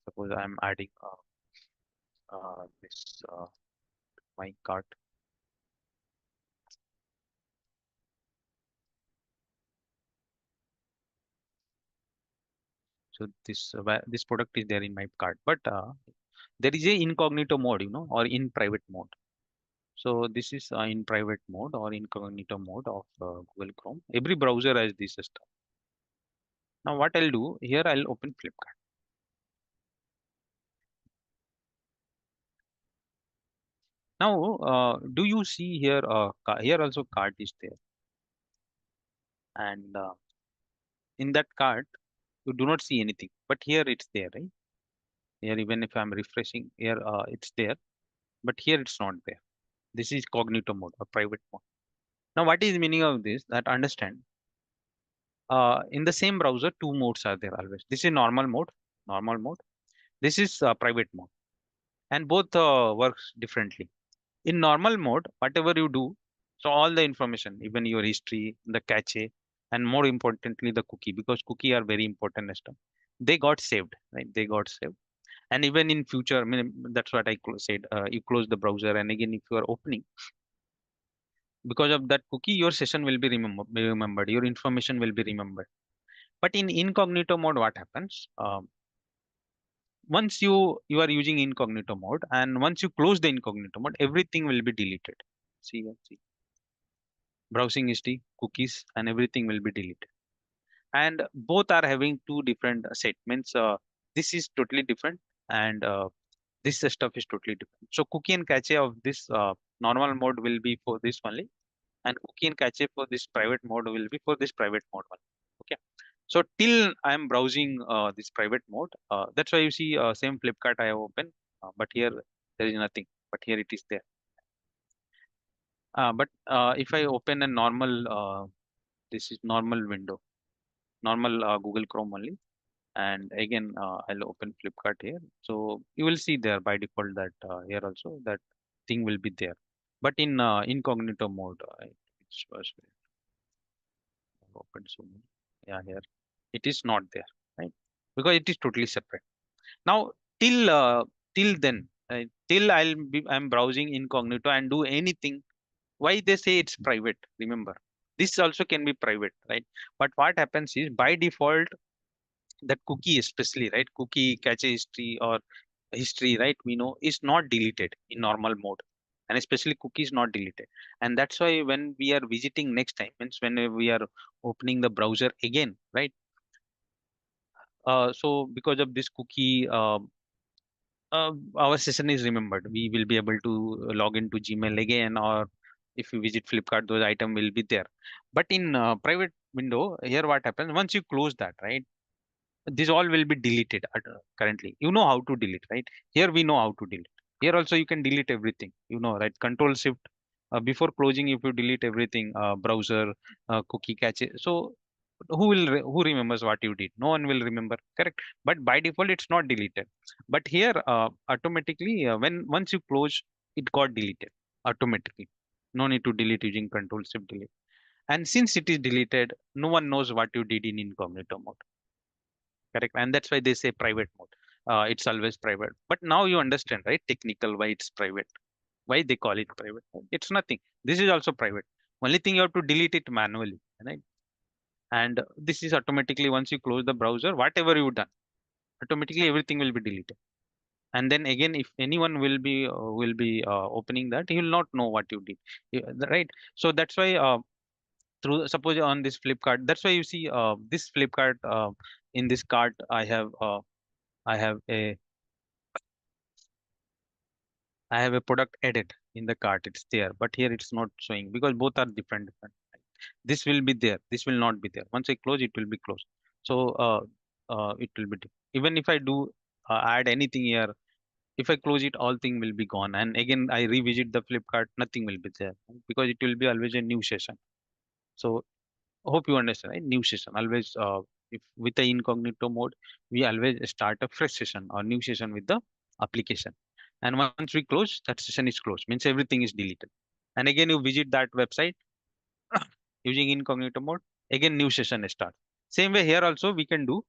suppose I'm adding this my cart. So this product is there in my cart, but there is a incognito mode, or in private mode. So this is in private mode or incognito mode of Google Chrome. Every browser has this system. Now what I'll do here, I'll open Flipkart. Now, do you see here? Here also cart is there, and in that cart you do not see anything. But here it's there, right? Here, even if I'm refreshing, here it's there, but here it's not there. This is cognito mode or private mode. Now, what is the meaning of this? That understand. In the same browser, 2 modes are there always. This is normal mode, normal mode. This is private mode, and both works differently. In normal mode, whatever you do, so all the information, even your history, the cache, and more importantly the cookie, because cookie are very important system, they got saved, right? They got saved. And even in future, I mean, that's what I said, you close the browser and again if you are opening, because of that cookie, your session will be remembered, your information will be remembered. But in incognito mode, what happens, once you are using incognito mode, and once you close the incognito mode, everything will be deleted. See. browsing history, cookies, and everything will be deleted. And both are having two different segments. This is totally different, and this stuff is totally different. So cookie and cache of this normal mode will be for this only, and cookie and cache for this private mode will be for this private mode only. Okay. So till I am browsing this private mode, that's why you see same Flipkart I have opened, but here there is nothing. But here it is there. But if I open a normal, this is normal window, normal Google Chrome only, and again I'll open Flipkart here. So you will see there by default that here also that thing will be there, but in incognito mode, it's was open so many. Yeah, here it is not there, right? Because it is totally separate. Now till then, till I'm browsing incognito and do anything. Why they say it's private? Remember, this also can be private, right? But what happens is by default that cookie especially, right, cookie cache history or history, right, we know is not deleted in normal mode, and especially cookie is not deleted. And that's why when we are visiting next time, means when we are opening the browser again, right, so because of this cookie, our session is remembered, we will be able to log into Gmail again, or if you visit Flipkart, those item will be there. But in private window here, what happens once you close that, right, this all will be deleted currently. You know how to delete, right? Here we know how to delete. Here also you can delete everything, you know, right? Control Shift. Before closing, if you delete everything, browser, cookie cache. So who remembers what you did? No one will remember, correct? But by default, it's not deleted. But here, automatically, when once you close, it got deleted automatically. No need to delete using Control Shift delete. And since it is deleted, no one knows what you did in incognito mode. Correct. And that's why they say private mode. It's always private. But now you understand, right? Technical why it's private. Why they call it private. It's nothing. This is also private. Only thing you have to delete it manually. Right. And this is automatically once you close the browser, whatever you've done, automatically everything will be deleted. And then again, if anyone will be opening that, he will not know what you did. Right. So that's why through suppose on this Flipkart, that's why you see this Flipkart in this cart I have a I have a product added in the cart. It's there, but here it's not showing because both are different. This will be there. This will not be there. Once I close, it will be closed. So it will be even if I do add anything here. If I close it, all thing will be gone. And again, I revisit the Flipkart, nothing will be there because it will be always a new session. So hope you understand, right? New session always. If with the incognito mode, we always start a fresh session or new session with the application. And once we close, that session is closed. Means everything is deleted. And again, you visit that website using incognito mode. Again, new session starts. Same way here also we can do,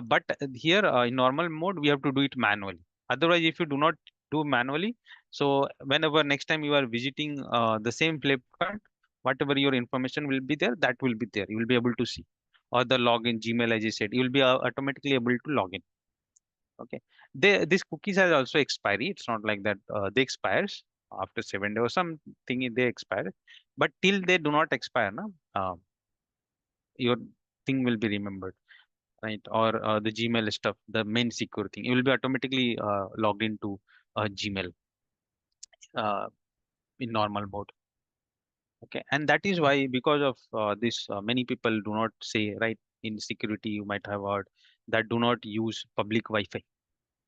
but here in normal mode we have to do it manually. Otherwise, if you do not do manually, so whenever next time you are visiting the same Flipkart, whatever your information will be there, that will be there. You will be able to see. Or the login Gmail, as I said, you will be automatically able to log in. Okay. This cookies has also expiry. It's not like that they expires after 7 days or something they expire. But till they do not expire, na, your thing will be remembered, right? Or the Gmail stuff, the main secure thing, you will be automatically logged into Gmail uh, in normal mode. Okay, and that is why because of this, many people do not say, right, in security you might have heard that do not use public Wi-Fi.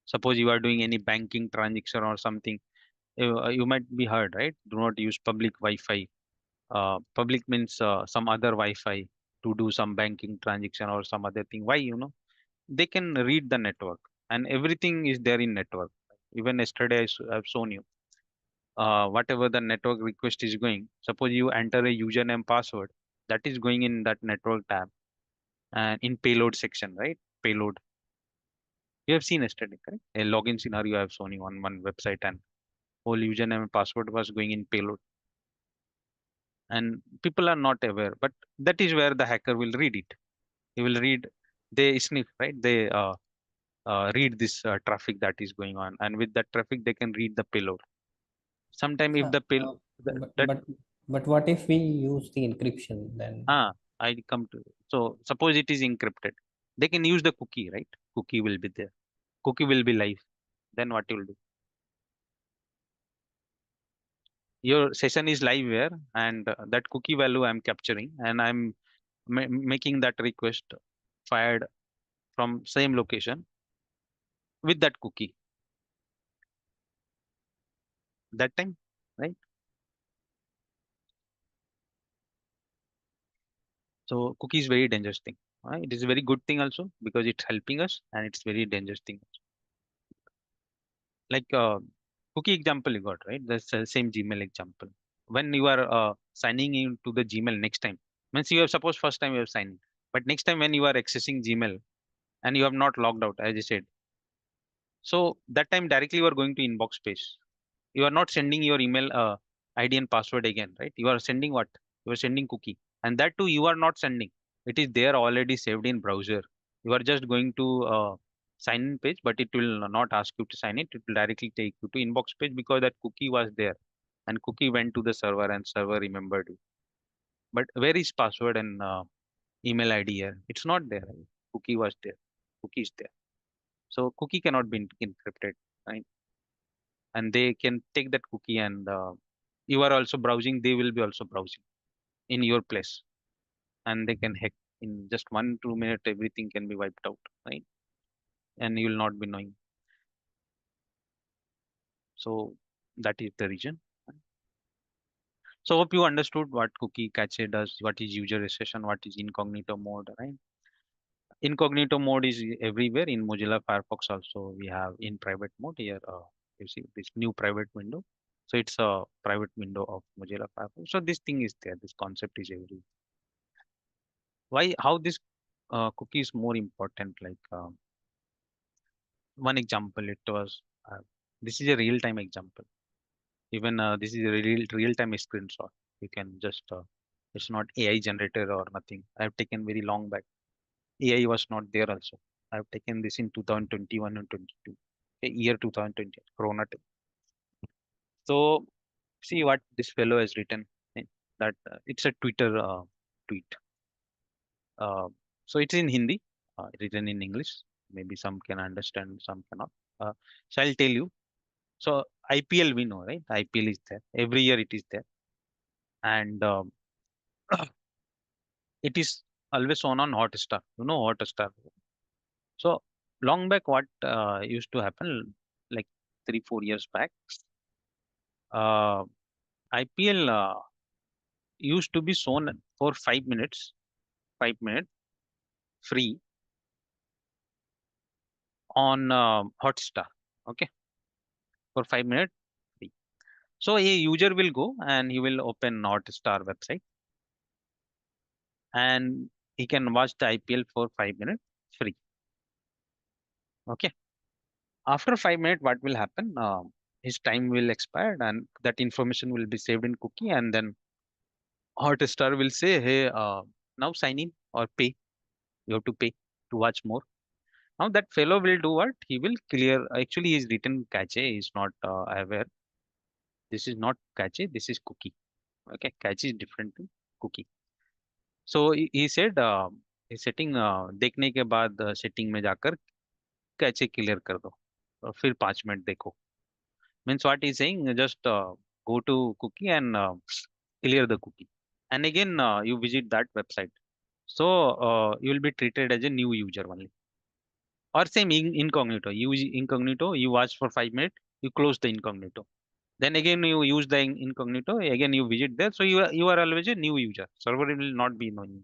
Suppose you are doing any banking transaction or something, you might be heard, right? Do not use public Wi-Fi. Public means some other Wi-Fi to do some banking transaction or some other thing. Why? You know, they can read the network and everything is there in network. Even yesterday I've shown you whatever the network request is going. Suppose you enter a username password that is going in that network tab and in payload section, right? Payload. You have seen yesterday, correct? A login scenario I've shown you on one website and whole username and password was going in payload. And people are not aware, but that is where the hacker will read it. He will read, they sniff, right? They read this traffic that is going on, and with that traffic they can read the payload. Sometime if Uh, the payload uh, but that but But what if we use the encryption then? Ah, I come to. So suppose it is encrypted. They can use the cookie, right? Cookie will be there. Cookie will be live. Then what you will do? Your session is live here, and that cookie value I'm capturing, and I'm making that request fired from same location with that cookie. That time, right? So cookie is very dangerous thing. Right? It is a very good thing also because it's helping us, and it's very dangerous thing. Like cookie example you got, right? That's the same Gmail example. When you are signing into the Gmail next time, means you have suppose first time you have signed, but next time when you are accessing Gmail and you have not logged out, as I said, so that time directly you are going to inbox page. You are not sending your email ID and password again, right? You are sending what? You are sending cookie, and that too you are not sending. It is there already saved in browser. You are just going to sign in page, but it will not ask you to sign it. It will directly take you to inbox page because that cookie was there, and cookie went to the server, and server remembered you. But where is password and email ID here? It's not there. Right? Cookie was there. Cookie is there. So cookie cannot be encrypted, right? And they can take that cookie and you are also browsing, they will be also browsing in your place, and they can hack in just 1 2 minute, everything can be wiped out, right? And you will not be knowing. So that is the reason. So hope you understood what cookie cache does, what is user session, what is incognito mode, right? Incognito mode is everywhere in Mozilla Firefox. Also we have in private mode here. You see this new private window, so it's a private window of Mozilla Firefox. So this thing is there, this concept is everywhere. Why, how this cookie is more important? Like one example, it was this is a real time example. Even this is a real time screenshot. You can just it's not AI generator or nothing. I have taken very long back. AI was not there also. I have taken this in 2021 and 22, year 2020, Corona time. So see what this fellow has written. That it's a Twitter tweet. Uh, so it's in Hindi, written in English. Maybe some can understand, some cannot. So I'll tell you. So IPL we know, right? IPL is there every year. It is there, and it is always on Hotstar. You know Hotstar. So long back, what used to happen, like 3 4 years back, uh, IPL used to be shown for 5 minutes, 5 minutes free on Hotstar. Okay, for 5 minutes free. So a user will go and he will open Hotstar website and he can watch the IPL for 5 minutes free. Okay. After 5 minutes, what will happen? His time will expire and that information will be saved in cookie, and then Hotstar will say, hey, now sign in or pay. You have to pay to watch more. Now that fellow will do what? He will clear. Actually, his written cache is not aware. This is not cache. This is cookie. Okay, cache is different to cookie. So he said setting देखने के बाद setting में जाकर cache clear कर दो और फिर 5 minute देखो. Means what he's saying, just go to cookie and clear the cookie, and again you visit that website. So you will be treated as a new user only. Or same incognito. You use incognito, you watch for 5 minutes, you close the incognito. Then again you use the incognito, again you visit there. So you are always a new user. Server will not be knowing you.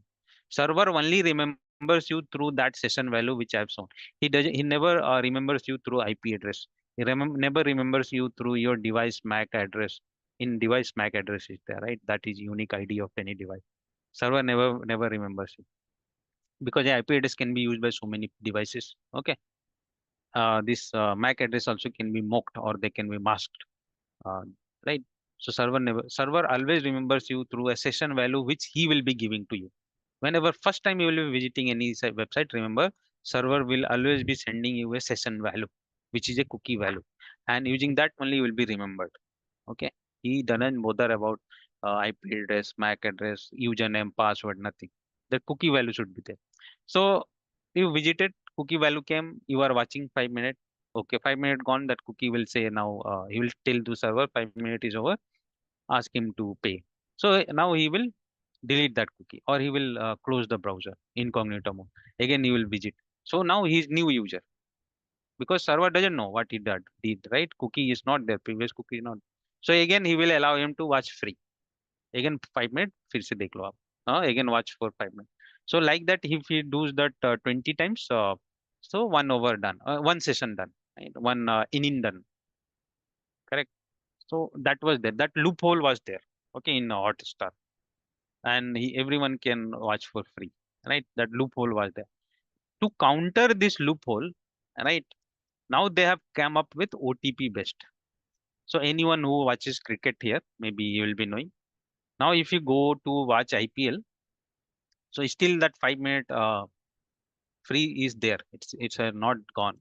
Server only remembers you through that session value which I have shown. He never remembers you through IP address. He never remembers you through your device MAC address. In device MAC address is there, right? That is unique ID of any device. Server never remembers you because the IP address can be used by so many devices. Okay, this MAC address also can be mocked or they can be masked, uh, right? So server always remembers you through a session value which he will be giving to you. Whenever first time you will be visiting any website, remember server will always be sending you a session value, which is a cookie value, and using that only you will be remembered. Okay, he doesn't bother about IP address, MAC address, username, password, nothing. The cookie value should be there. So you visited, cookie value came, you are watching 5 minutes. Okay, 5 minutes gone, that cookie will say now, he will tell to server 5 minutes is over, ask him to pay. So now he will delete that cookie, or he will close the browser incognito mode. Again, he will visit. So now he is new user, because server doesn't know what he did, right? Cookie is not there, previous cookie is not. So again, he will allow him to watch free. Again 5 minutes, फिर से देख लो आप. Again watch for 5 minutes. So like that, if he does that 20 times, so one over done, one session done, right? One inning done, correct? So that was there. That loophole was there. Okay, in Hotstar, and everyone can watch for free, right? That loophole was there. To counter this loophole, right? Now they have come up with OTP based. So anyone who watches cricket here, maybe you will be knowing. Now, if you go to watch IPL, so still that 5 minute free is there. It's not gone.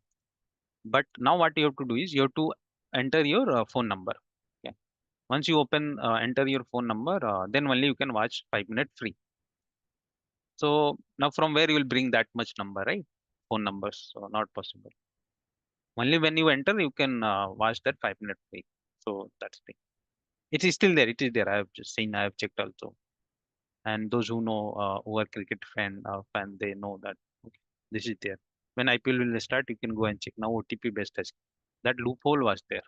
But now what you have to do is you have to enter your phone number. Okay. Once you enter your phone number, then only you can watch 5 minute free. So now from where you will bring that much number, right? Phone numbers, so not possible. Only when you enter, you can watch that 5 minute free. So that's the thing. It is still there. It is there. I have just seen. I have checked also. And those who know, who are cricket fan, they know that okay, this is there. When IPL will start, you can go and check. Now OTP based test. That loophole was there,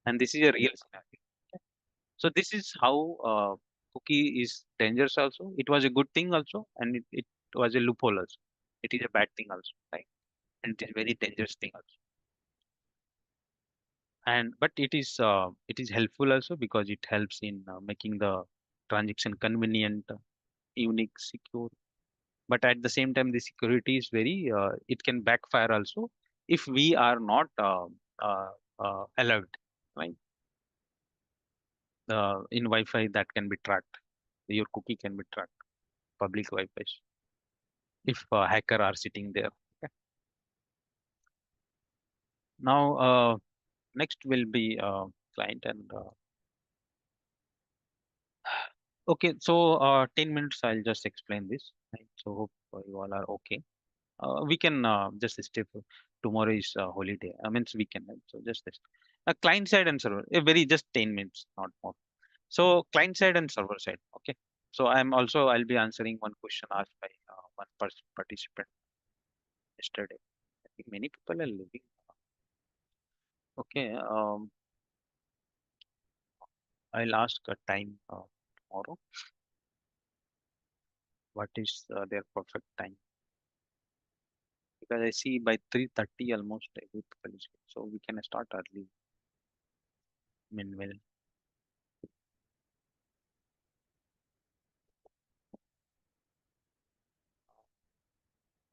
and this is a real scenario. Okay. So this is how cookie is dangerous. Also, it was a good thing also, and it was a loophole also. It is a bad thing also, right? And it is very dangerous thing also. And but it is helpful also, because it helps in making the transaction convenient, unique, secure. But at the same time, the security is very it can backfire also if we are not uh, alert, right? In Wi-Fi, that can be tracked. Your cookie can be tracked, public Wi-Fi, if hacker are sitting there. Okay. Now next will be client and okay. So 10 minutes I'll just explain this, right? So hope you all are okay. We can just stay for tomorrow is holiday. I mean, it's weekend, right? So just this. Client side and server, very just 10 minutes, not more. So client side and server side. Okay. So I'll be answering one question asked by one participant yesterday. I think many people are living. Okay. I'll ask a time tomorrow. What is their perfect time? Because I see by 3:30 almost every people is here. So we can start early. Meanwhile,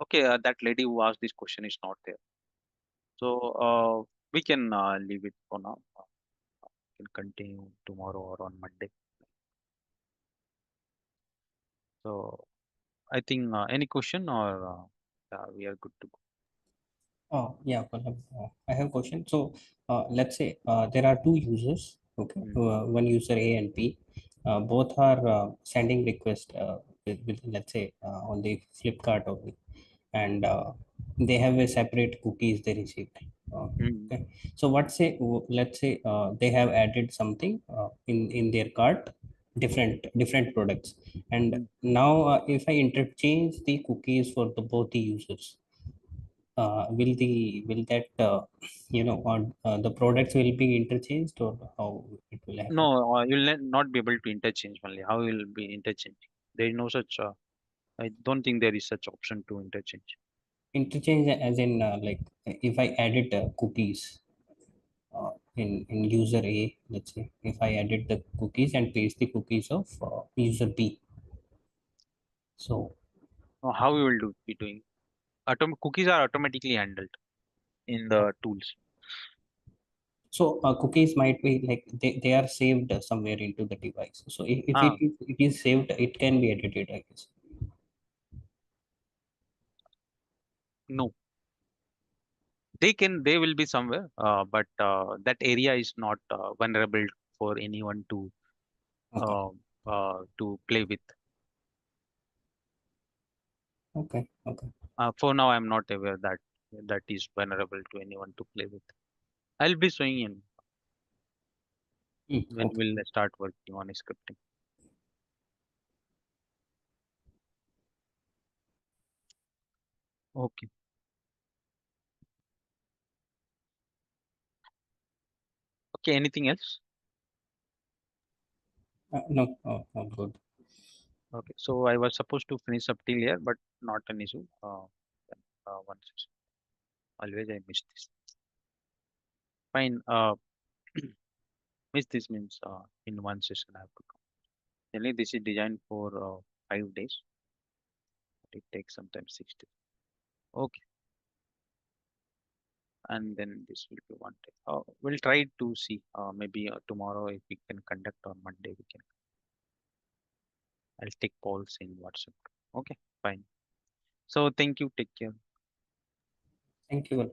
okay, that lady who asked this question is not there. So we can leave it for now. We can continue tomorrow or on Monday. So I think any question, or we are good to go. Yeah, Pallav, I have a question. So, let's say there are two users, okay, Mm, one user A and B. Both are sending request with, let's say, on the Flipkart only, and they have a separate cookies they received. mm, Okay, so let's say they have added something in their cart, different products, and mm. now if I interchange the cookies for the both the users, will that on the products will be interchanged, or how it will happen? No, you'll not be able to interchange only. How will be interchanging? There is no such. I don't think there is such option to interchange. Interchange as in like if I added cookies in user A, let's say if I added the cookies and paste the cookies of user B. So How you will be doing? Cookies are automatically handled in the tools. cookies might be like they are saved somewhere into the device. So if Ah, it is saved, it can be edited, I guess. no, they will be somewhere, but that area is not vulnerable for anyone to. Okay. to play with. Okay. Okay. For now, I'm not aware that that is vulnerable to anyone to play with. I'll be showing him when Okay. we'll start working on scripting. Okay. Okay. Anything else? No, good. Okay. So I was supposed to finish up till here, but not an issue. One session. Always I miss this. Fine. Miss this means in one session I have to come. Generally, this is designed for 5 days. But it takes sometimes 6 days. Okay. And then this will be one day. We'll try to see. Maybe tomorrow if we can conduct on Monday we can. I'll take polls in WhatsApp. Okay. Fine. So thank you. Take care. Thank you.